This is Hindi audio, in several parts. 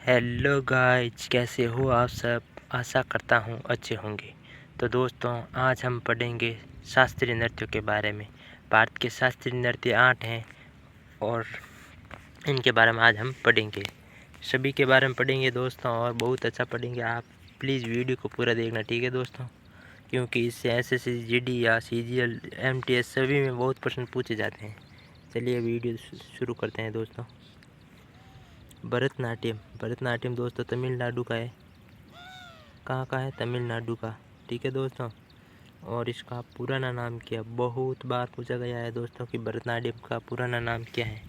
हेलो गाइस, कैसे हो आप सब। आशा करता हूँ अच्छे होंगे। तो दोस्तों, आज हम पढ़ेंगे शास्त्रीय नृत्यों के बारे में। भारत के शास्त्रीय नृत्य 8 हैं और इनके बारे में आज हम पढ़ेंगे। सभी के बारे में पढ़ेंगे दोस्तों, और बहुत अच्छा पढ़ेंगे। आप प्लीज़ वीडियो को पूरा देखना, ठीक है दोस्तों, क्योंकि इससे एसएससी जीडी या सीजीएल एमटीएस सभी में बहुत प्रश्न पूछे जाते हैं। चलिए वीडियो शुरू करते हैं दोस्तों। भरतनाट्यम दोस्तों तमिलनाडु का है। कहाँ का है? तमिलनाडु का, ठीक है दोस्तों। और इसका पुराना नाम क्या? बहुत बार पूछा गया है दोस्तों कि भरतनाट्यम का पुराना नाम क्या है।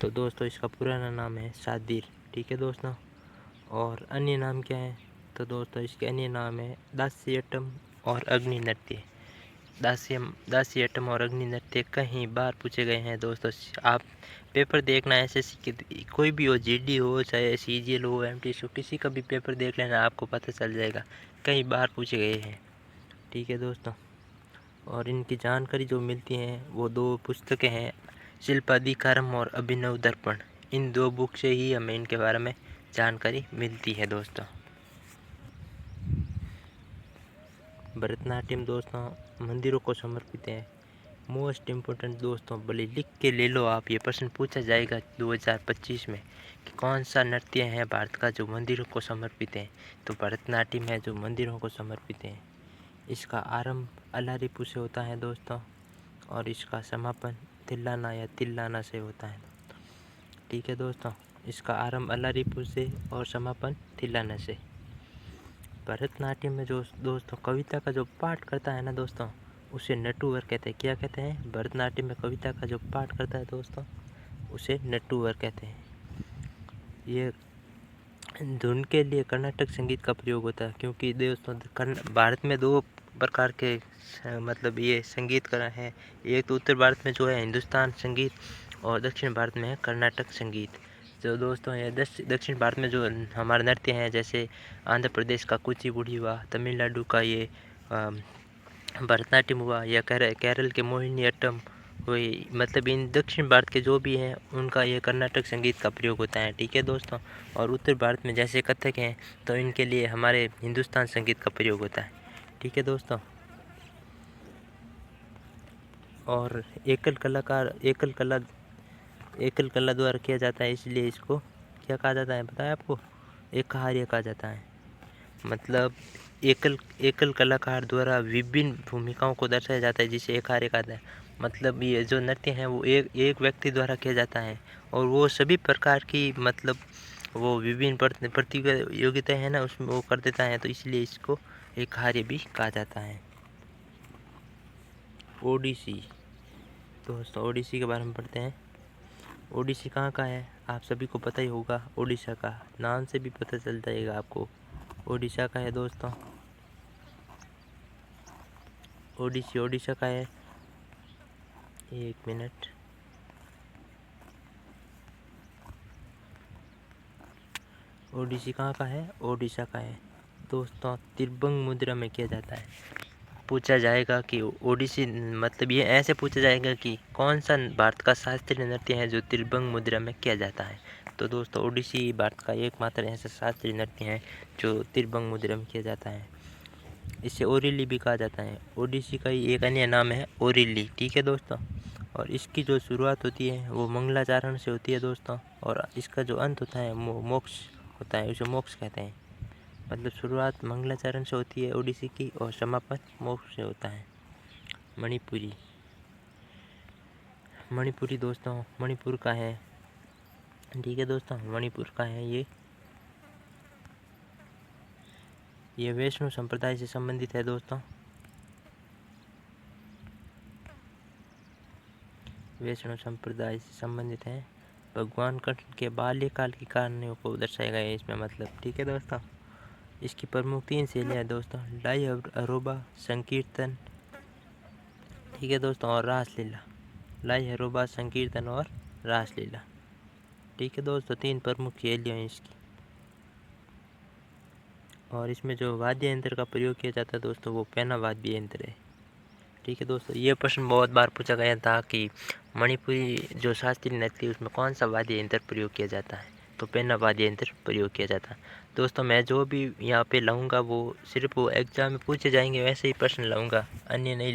तो दोस्तों इसका पुराना नाम है सादिर, ठीक है दोस्तों। और अन्य नाम क्या है? तो दोस्तों इसके अन्य नाम है दास्यटम और अग्नि नृत्य। दास्यटम और अग्नि नृत्य कई बार पूछे गए हैं दोस्तों। आप पेपर देखना एसएससी के, कोई भी हो, जीडी हो चाहे सीजीएल हो एमटीएस हो, किसी का भी पेपर देख लेना, आपको पता चल जाएगा। कई बार पूछे गए हैं, ठीक है दोस्तों। और इनकी जानकारी जो मिलती है वो 2 पुस्तकें हैं, शिल्पाधिकारम और अभिनव दर्पण। इन 2 बुक से ही हमें इनके बारे में जानकारी मिलती है दोस्तों। भरतनाट्यम दोस्तों मंदिरों को समर्पित है। मोस्ट इम्पोर्टेंट दोस्तों, भले लिख के ले लो आप, ये प्रश्न पूछा जाएगा 2025 में कि कौन सा नृत्य है भारत का जो मंदिरों को समर्पित है। तो भरतनाट्यम है जो मंदिरों को समर्पित है। इसका आरंभ अलारिपु से होता है दोस्तों, और इसका समापन तिल्लाना या तिल्लाना से होता है, ठीक है दोस्तों। इसका आरंभ अलारिपु से और समापन तिल्लाना से। भरतनाट्यम में जो दोस्तों कविता का जो पाठ करता है ना दोस्तों, उसे नटुवर कहते हैं। क्या कहते हैं? भरतनाट्यम में कविता का जो पाठ करता है दोस्तों, उसे नटुवर कहते हैं। ये धुन के लिए कर्नाटक संगीत का प्रयोग होता है, क्योंकि दोस्तों भारत में 2 प्रकार के मतलब ये संगीत कला है। एक तो उत्तर भारत में जो है हिंदुस्तान संगीत, और दक्षिण भारत में है कर्नाटक संगीत। जो दोस्तों ये दक्षिण भारत में जो हमारे नृत्य हैं, जैसे आंध्र प्रदेश का कुचिपुड़ी हुआ, तमिलनाडु का ये भरतनाट्यम हुआ, या केरल के मोहिनीअट्टम हुई, मतलब इन दक्षिण भारत के जो भी हैं उनका ये कर्नाटक संगीत का प्रयोग होता है, ठीक है दोस्तों। और उत्तर भारत में जैसे कथक हैं तो इनके लिए हमारे हिंदुस्तान संगीत का प्रयोग होता है, ठीक है दोस्तों। और एकल कला द्वारा किया जाता है, इसलिए इसको क्या कहा जाता है पता है आपको? एकहार्य कहा जाता है। मतलब एकल कलाकार द्वारा विभिन्न भूमिकाओं को दर्शाया जाता है, जिसे एकहार्य कहता है। मतलब ये जो नृत्य है वो एक व्यक्ति द्वारा किया जाता है, और वो सभी प्रकार की मतलब वो विभिन्न प्रतियोगिताएं हैं ना, उसमें वो कर देता है, तो इसलिए इसको एकहार्य भी कहा जाता है। ओडिसी दोस्तों, ओडिसी के बारे में पढ़ते हैं। ओडिसी कहाँ का है? आप सभी को पता ही होगा, ओडिशा का, नाम से भी पता चल जाएगा आपको। ओडिशा का है दोस्तों। ओडिशा का है। एक मिनट। ओडिसी कहाँ का है? ओडिशा का है दोस्तों। त्रिभंग मुद्रा में किया जाता है। पूछा जाएगा कि ओडिसी, मतलब ये ऐसे पूछा जाएगा कि कौन सा भारत का शास्त्रीय नृत्य है जो त्रिभंग मुद्रा में किया जाता है। तो दोस्तों ओडिसी भारत का एकमात्र ऐसा शास्त्रीय नृत्य है जो त्रिभंग मुद्रा में किया जाता है। इसे ओरिली भी कहा जाता है। ओडिसी का ही एक अन्य नाम है ओरिली, ठीक है दोस्तों। और इसकी जो शुरुआत होती है वो मंगलाचरण से होती है दोस्तों, और इसका जो अंत होता है वो मोक्ष होता है, उसे मोक्ष कहते हैं। मतलब शुरुआत मंगलाचरण से होती है ओडिसी की, और समापन मोक्ष से होता है। मणिपुरी दोस्तों मणिपुर का है, ठीक है दोस्तों। मणिपुर का है ये वैष्णव संप्रदाय से संबंधित है दोस्तों। वैष्णव संप्रदाय से संबंधित है। भगवान कृष्ण के बाल्यकाल की कहानियों को दर्शाया गया है इसमें, मतलब, ठीक है दोस्तों। इसकी प्रमुख 3 शैलियाँ हैं दोस्तों, लाई अरोबा, संकीर्तन, ठीक है दोस्तों, और रासलीला। लाई अरोबा, संकीर्तन और रासलीला, ठीक है दोस्तों। 3 प्रमुख शैलियाँ हैं इसकी। और इसमें जो वाद्य यंत्र का प्रयोग किया जाता है दोस्तों, वो पैना वाद्य यंत्र है, ठीक है दोस्तों। ये प्रश्न बहुत बार पूछा गया था कि मणिपुरी जो शास्त्रीय नृत्य है उसमें कौन सा वाद्य यंत्र प्रयोग किया जाता है। दोस्तों पेन आदि यंत्र प्रयोग किया जाता। दोस्तों मैं जो भी यहाँ पे लाऊंगा वो सिर्फ वो एग्जाम में पूछे जाएंगे वैसे ही प्रश्न लाऊंगा, अन्य नहीं